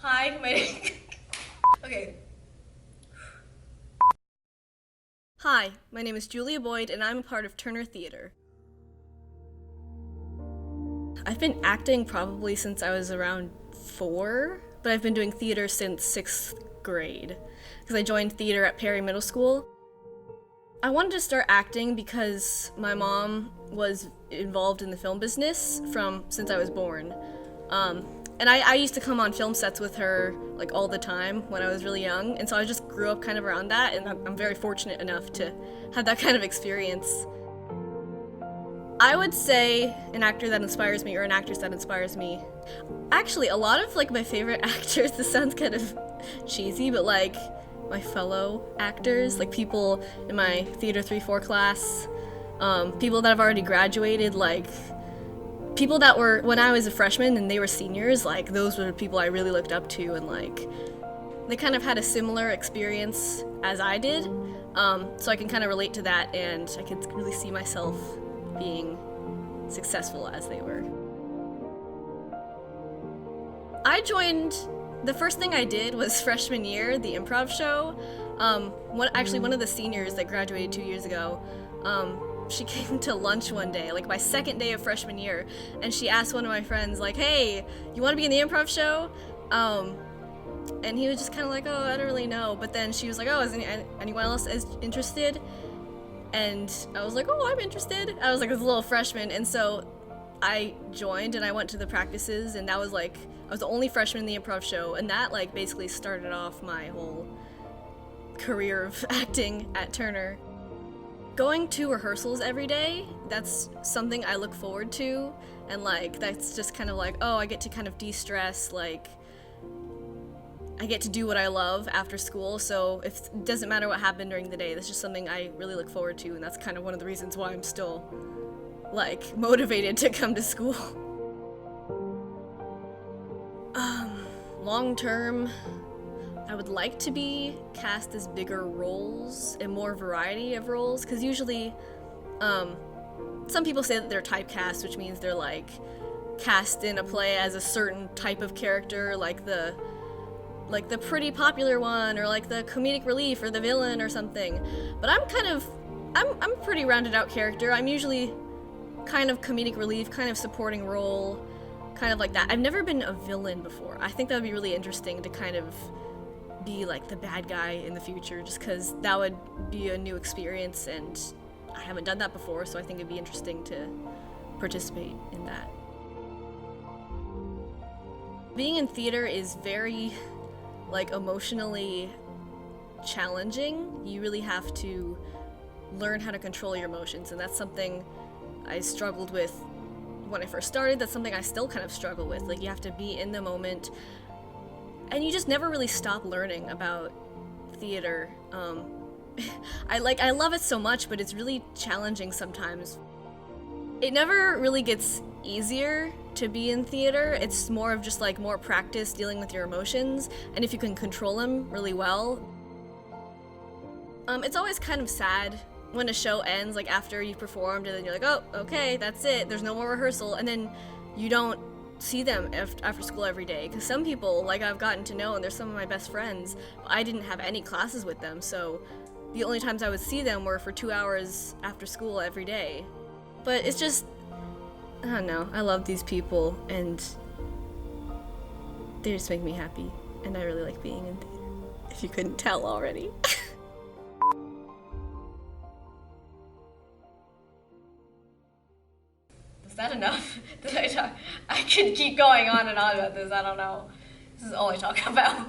Hi, okay. Hi, my name is Julia Boyd, and I'm a part of Turner Theater. I've been acting probably since I was around 4, but I've been doing theater since 6th grade, because I joined theater at Perry Middle School. I wanted to start acting because my mom was involved in the film business since I was born. And I used to come on film sets with her like all the time when I was really young, and so I just grew up kind of around that, and I'm very fortunate enough to have that kind of experience. I would say an actor that inspires me or an actress that inspires me. Actually, a lot of like my favorite actors, this sounds kind of cheesy, but like my fellow actors, like people in my Theater 3-4 class, people that have already graduated, like people that were when I was a freshman and they were seniors, like those were the people I really looked up to, and like they kind of had a similar experience as I did, so I can kind of relate to that, and I could really see myself being successful as they were. I joined, the first thing I did was freshman year, the improv show. One of the seniors that graduated 2 years ago, she came to lunch one day, like my second day of freshman year, and she asked one of my friends, like, hey, you want to be in the improv show? And he was just kind of like, oh, I don't really know. But then she was like, oh, is anyone else interested? And I was like, oh, I'm interested. I was like this little freshman, and so I joined and I went to the practices, and that was like, I was the only freshman in the improv show, and that like basically started off my whole career of acting at Turner. Going to rehearsals every day, that's something I look forward to, and like that's just kind of like, oh, I get to kind of de-stress, like I get to do what I love after school, so it doesn't matter what happened during the day, that's just something I really look forward to, and that's kind of one of the reasons why I'm still like motivated to come to school. Long term, I would like to be cast as bigger roles and more variety of roles, because usually some people say that they're typecast, which means they're like cast in a play as a certain type of character, like the pretty popular one, or like the comedic relief or the villain or something. But I'm a pretty rounded out character. I'm usually kind of comedic relief, kind of supporting role, kind of like that. I've never been a villain before. I think that would be really interesting to kind of be like the bad guy in the future, just because that would be a new experience, and I haven't done that before, so I think it'd be interesting to participate in that. Being in theater is very like emotionally challenging. You really have to learn how to control your emotions, and that's something I struggled with when I first started. That's something I still kind of struggle with. Like, you have to be in the moment, and you just never really stop learning about theater. I love it so much, but it's really challenging sometimes. It never really gets easier to be in theater. It's more of just like more practice dealing with your emotions, and if you can control them really well. It's always kind of sad when a show ends, like after you've performed, and then you're like, oh, okay, that's it, there's no more rehearsal, and then you don't see them after school every day. Because some people, like I've gotten to know, and they're some of my best friends, I didn't have any classes with them, so the only times I would see them were for 2 hours after school every day. But it's just, I don't know, I love these people, and they just make me happy, and I really like being in theater, if you couldn't tell already. Is that enough? Did I talk? I could keep going on and on about this, I don't know. This is all I talk about.